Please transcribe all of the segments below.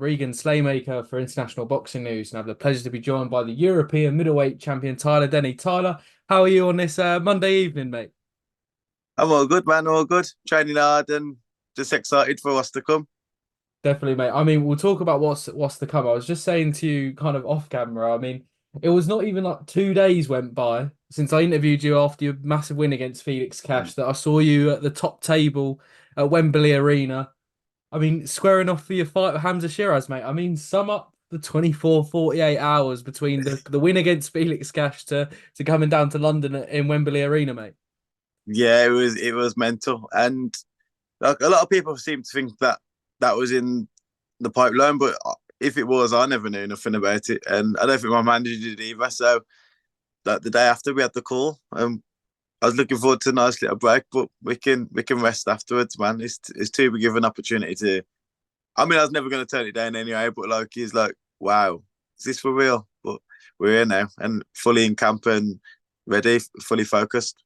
Regan Slaymaker for International Boxing News, and I have the pleasure to be joined by the European Middleweight Champion Tyler Denny. Tyler, how are you on this Monday evening, mate? I'm all good, man. All good. Training hard and just excited for what's to come. Definitely, mate. I mean, we'll talk about what's to come. I was just saying to you, kind of off camera. I mean, it was not even like 2 days went by since I interviewed you after your massive win against Felix Cash that I saw you at the top table at Wembley Arena. I mean, squaring off for your fight with Hamzah Sheeraz, mate. I mean, sum up the 24, 48 hours between the win against Felix Cash to coming down to London in Wembley Arena, mate. Yeah, it was mental, and like a lot of people seem to think that that was in the pipeline, but if it was, I never knew nothing about it, and I don't think my manager did either. So, like the day after we had the call, I was looking forward to a nice little break, but we can rest afterwards, man. It's too big of an opportunity to. I mean, I was never going to turn it down anyway, but like he's like, wow, is this for real? But we're here now and fully in camp and ready, fully focused.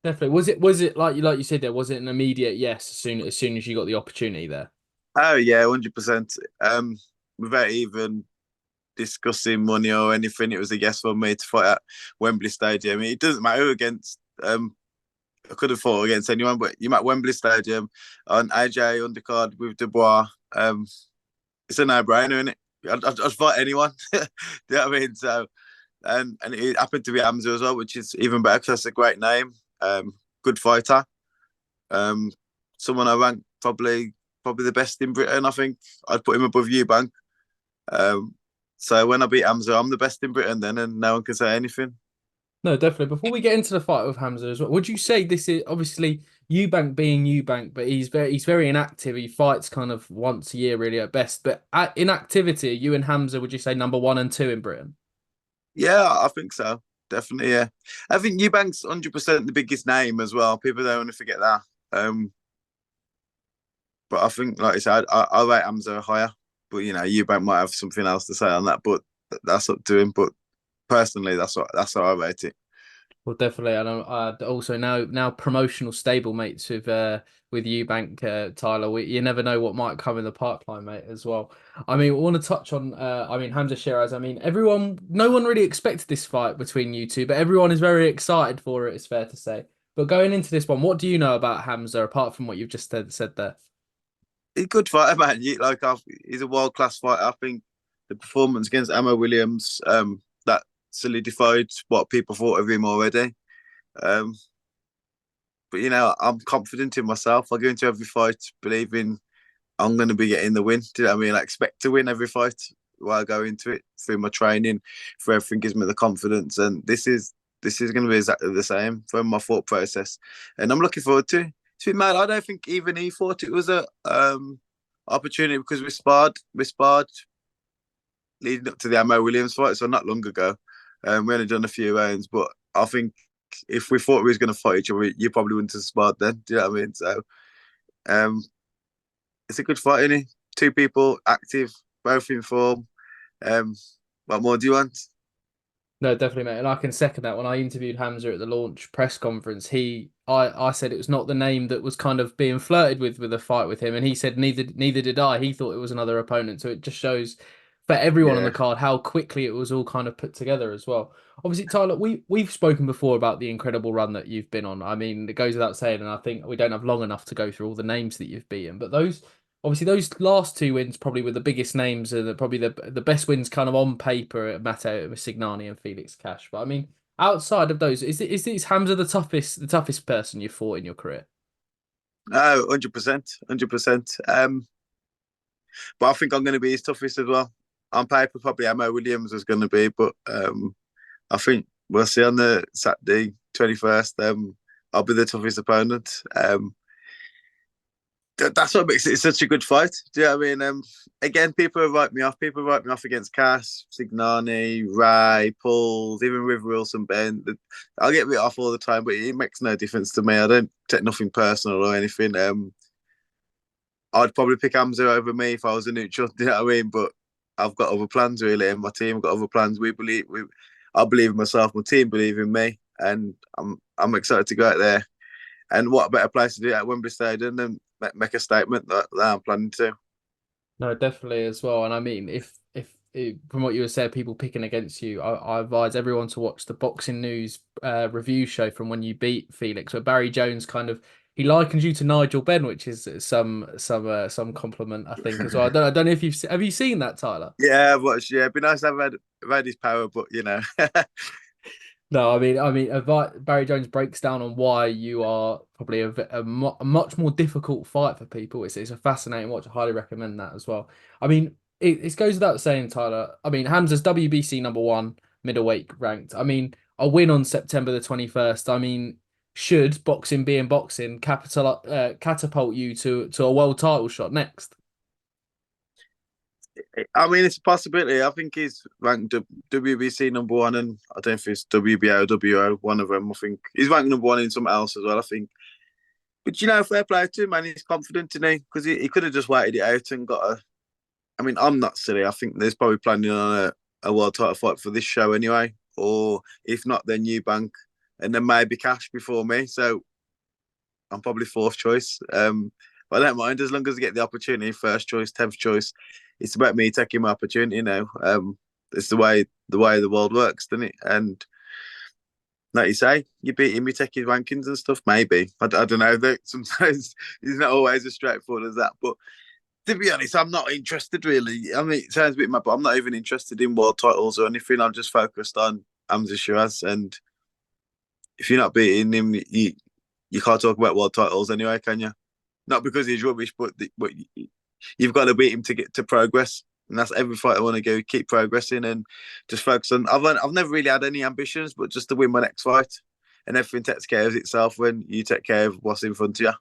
Definitely. Was it like you said there, was it an immediate yes as soon as you got the opportunity there? Oh yeah, 100%. Without even discussing money or anything, it was a yes for me to fight at Wembley Stadium. It doesn't matter against. I could have fought against anyone, but you're at Wembley Stadium on AJ undercard with Dubois. It's a no-brainer, isn't it? I'd fight anyone. Do you know what I mean? So, and it happened to be Hamzah as well, which is even better because that's a great name. Good fighter. Um, Someone I rank probably the best in Britain. I think I'd put him above Eubank. Um, so when I beat Hamzah, I'm the best in Britain then, and no one can say anything. No, definitely. Before we get into the fight with Hamza as well, would you say this is obviously Eubank being Eubank, but he's very inactive. He fights kind of once a year, really at best. But at inactivity, you and Hamza, would you say number one and two in Britain? Yeah, I think so. Definitely, yeah. I think Eubank's 100% the biggest name as well. People don't want to forget that. Um, but I think, like I said, I rate Hamza higher. But Eubank might have something else to say on that. But that's up to him. But personally, that's how I rate it. Well, definitely. And also now promotional stablemates with Eubank, Tyler. You never know what might come in the pipeline, mate, as well. I mean, we want to touch on. I mean, Hamza Sheeraz. I mean, no one really expected this fight between you two, but everyone is very excited for it. It's fair to say. But going into this one, what do you know about Hamza apart from what you've just said there? He's a good fighter, man. He's a world class fighter. I think the performance against Emma Williams that solidified what people thought of him already. Um, but I'm confident in myself. I go into every fight believing I'm going to be getting the win. Do you know what I mean? I expect to win every fight while I go into it through my training, for everything gives me the confidence. And this is going to be exactly the same from my thought process, and I'm looking forward to. To be mad, I don't think even he thought it was a opportunity because we sparred leading up to the Ammo Williams fight, so not long ago. We only done a few rounds, but I think if we thought we was going to fight each other, you probably wouldn't have sparred then. Do you know what I mean? So um, it's a good fight, isn't it? Two people active, both in form. Um, what more do you want? No, definitely, mate. And I can second that. When I interviewed Hamza at the launch press conference, I said it was not the name that was kind of being flirted with a fight with him, and he said neither did I. He thought it was another opponent. So it just shows for everyone on the Yeah. card how quickly it was all kind of put together as well. Obviously, Tyler, we've spoken before about the incredible run that you've been on. I mean, it goes without saying, and I think we don't have long enough to go through all the names that you've beaten, but those last two wins probably were the biggest names and probably the best wins kind of on paper at Matteo Signani and Felix Cash. But I mean, outside of those, is Hamza the toughest person you've fought in your career? Oh, 100%, 100%. But I think I'm going to be his toughest as well. On paper, probably Emma Williams was going to be, but I think we'll see on the Saturday 21st. I'll be the toughest opponent. That's what makes it such a good fight. Do you know what I mean? Again, people write me off. People write me off against Cass, Signani, Ray, Pauls, even with Wilson Ben. I'll get written off all the time, but it makes no difference to me. I don't take nothing personal or anything. I'd probably pick Hamza over me if I was a neutral. Do you know what I mean? But I've got other plans really, and my team have got other plans. I believe in myself. My team believe in me, and I'm excited to go out there. And what better place to do it at Wembley Stadium than make a statement that I'm planning to? No, definitely as well. And I mean, from what you were saying, people picking against you, I advise everyone to watch the Boxing News review show from when you beat Felix, where Barry Jones kind of he likens you to Nigel Benn, which is some compliment I think as well. I don't know if have you seen that, Tyler? Yeah, but yeah, it'd be nice to have had his power, but you know. No, Barry Jones breaks down on why you are probably a much more difficult fight for people. It's a fascinating watch. I highly recommend that as well. I mean, it goes without saying, Tyler. I mean, Hamza's WBC number one middleweight ranked. I mean, a win on September the 21st. I mean, should boxing being boxing catapult you to a world title shot next? I mean, it's a possibility. I think he's ranked WBC number one, and I don't know if it's WBO or WO, one of them. I think he's ranked number one in something else as well. I think, but you know, fair play to him, man. He's confident in it because he could have just waited it out and got a. I mean, I'm not silly. I think there's probably planning on a world title fight for this show anyway, or if not, then Eubank, and then maybe Cash before me. So I'm probably fourth choice. But I don't mind as long as I get the opportunity. First choice, 10th choice. It's about me taking my opportunity now. It's the way the world works, doesn't it? And like you say, you beat him, you take his rankings and stuff. Maybe I don't know. That sometimes it's not always as straightforward as that. But to be honest, I'm not interested really. I mean, it sounds a bit mad, but I'm not even interested in world titles or anything. I'm just focused on Hamzah Sheeraz, and if you're not beating him, you can't talk about world titles anyway, can you? Not because he's rubbish, but you've got to beat him to get to progress. And that's every fight I want to go, keep progressing and just focus on. I've never really had any ambitions, but just to win my next fight, and everything takes care of itself when you take care of what's in front of you.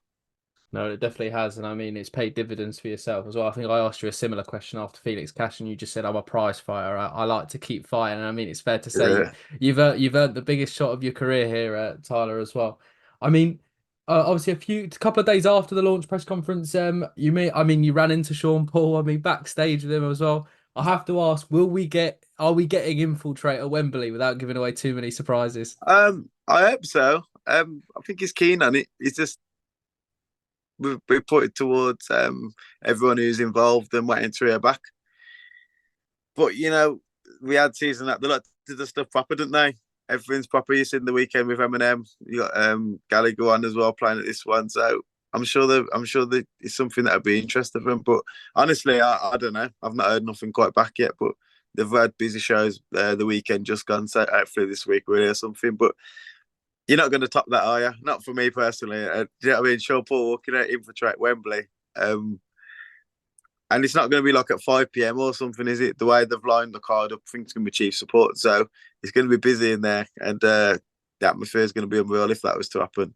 No, it definitely has, and I mean it's paid dividends for yourself as well. I think I asked you a similar question after Felix Cash, and you just said I'm a prize fighter. I like to keep fighting, and I mean it's fair to say Yeah. you've earned the biggest shot of your career here, Tyler, as well. I mean, obviously a couple of days after the launch press conference, you ran into Sean Paul. I mean backstage with him as well. I have to ask, are we getting Infiltrate at Wembley without giving away too many surprises? I hope so. I think he's keen on it. It's just we put it towards everyone who's involved and waiting to hear back. But you know, we had season that they like to do the stuff proper, didn't they? Everything's proper. You seen the weekend with Eminem. You got Gallagher on as well playing at this one. So I'm sure that it's something that would be interesting for them. But honestly, I don't know. I've not heard nothing quite back yet. But they've had busy shows the weekend just gone. So hopefully this week we'll hear something. But you're not going to top that, are you? Not for me personally. Do you know what I mean? Sean Paul walking out Infiltrate Wembley. Um, and it's not going to be like at 5 p.m. or something, is it? The way they've lined the card up, I think it's going to be chief support. So it's going to be busy in there. And the atmosphere is going to be unreal if that was to happen.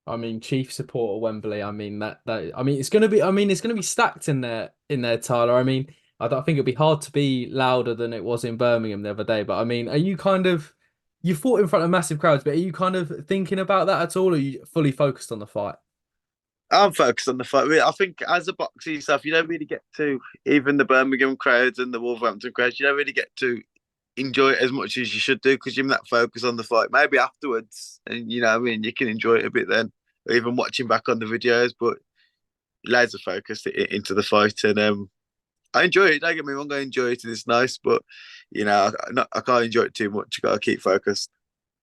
I mean, chief support at Wembley. I mean that I mean it's gonna be stacked in there, Tyler. I mean, I think it'd be hard to be louder than it was in Birmingham the other day. But I mean, are you kind of you fought in front of massive crowds, but are you kind of thinking about that at all, or are you fully focused on the fight? I'm focused on the fight. I think as a boxer yourself, you don't really get to, even the Birmingham crowds and the Wolverhampton crowds, you don't really get to enjoy it as much as you should do because you're that focused on the fight. Maybe afterwards, and you know, what I mean, you can enjoy it a bit then, or even watching back on the videos. But laser focused into the fight, and I enjoy it. Don't get me wrong, I enjoy it and it's nice, but you know, I can't enjoy it too much. You got to keep focused.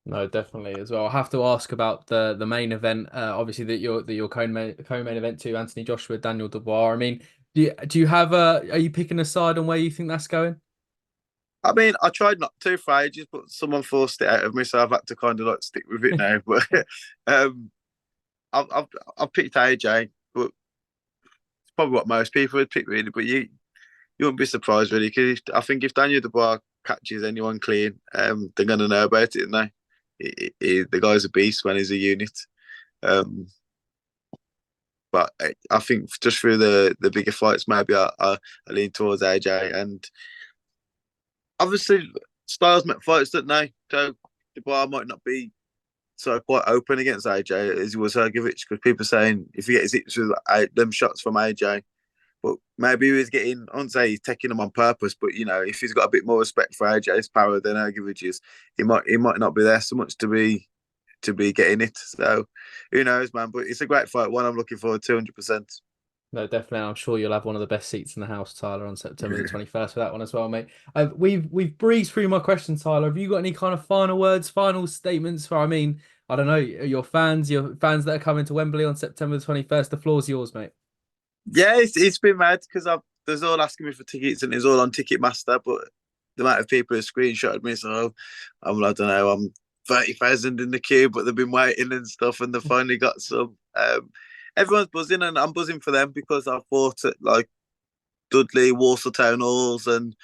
No, definitely as well. I have to ask about the main event. Obviously that your co-main event to Anthony Joshua, Daniel Dubois. I mean, do you have are you picking a side on where you think that's going? I mean, I tried not to for ages, but someone forced it out of me, so I've had to kind of like stick with it now. But um, I've picked AJ, but it's probably what most people would pick really. But you wouldn't be surprised really because I think if Daniel Dubois catches anyone clean, they're gonna know about it, and the guy's a beast when he's a unit. Um, but I think just through the bigger fights, maybe I lean towards AJ, and obviously styles make fights, don't they? So Dubois might not be so quite open against AJ as he was Hergovic because people are saying if he gets hits with them shots from AJ, but maybe he was getting, I wouldn't say he's taking them on purpose, but you know, if he's got a bit more respect for AJ's power than Hergovic's, he might not be there so much to be getting it. So who knows, man? But it's a great fight, one I'm looking forward to 100%. No, definitely. I'm sure you'll have one of the best seats in the house, Tyler, on September the 21st for that one as well, mate. We've breezed through my questions, Tyler. Have you got any kind of final words, final statements for? I mean, I don't know, your fans that are coming to Wembley on September the 21st. The floor's yours, mate. Yeah, it's been mad because I've there's all asking me for tickets and it's all on Ticketmaster, but the amount of people who screenshotted me, so I don't know, I'm 30,000 in the queue, but they've been waiting and stuff, and they finally got some. Everyone's buzzing, and I'm buzzing for them because I've fought at like Dudley, Walsall Town Halls, and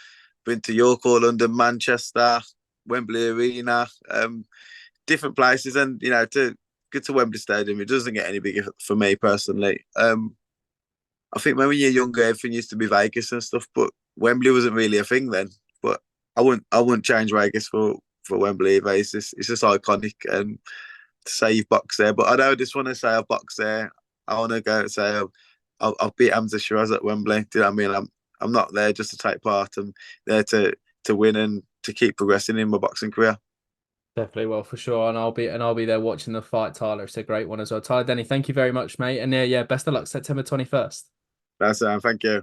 been to York, or London, Manchester, Wembley Arena, different places, and to get to Wembley Stadium, it doesn't get any bigger for me personally. I think when you're younger, everything used to be Vegas and stuff, but Wembley wasn't really a thing then. But I wouldn't change Vegas for Wembley either. It's just iconic, and to say you've boxed there. But I don't just want to say I've boxed there. I want to go and say I've beat Hamzah Sheeraz at Wembley. Do you know what I mean? I'm not there just to take part. I'm there to win and to keep progressing in my boxing career. Definitely, well, for sure, and I'll be there watching the fight, Tyler. It's a great one as well. Tyler, Denny, thank you very much, mate. And yeah, best of luck, September 21st. That's Thank you.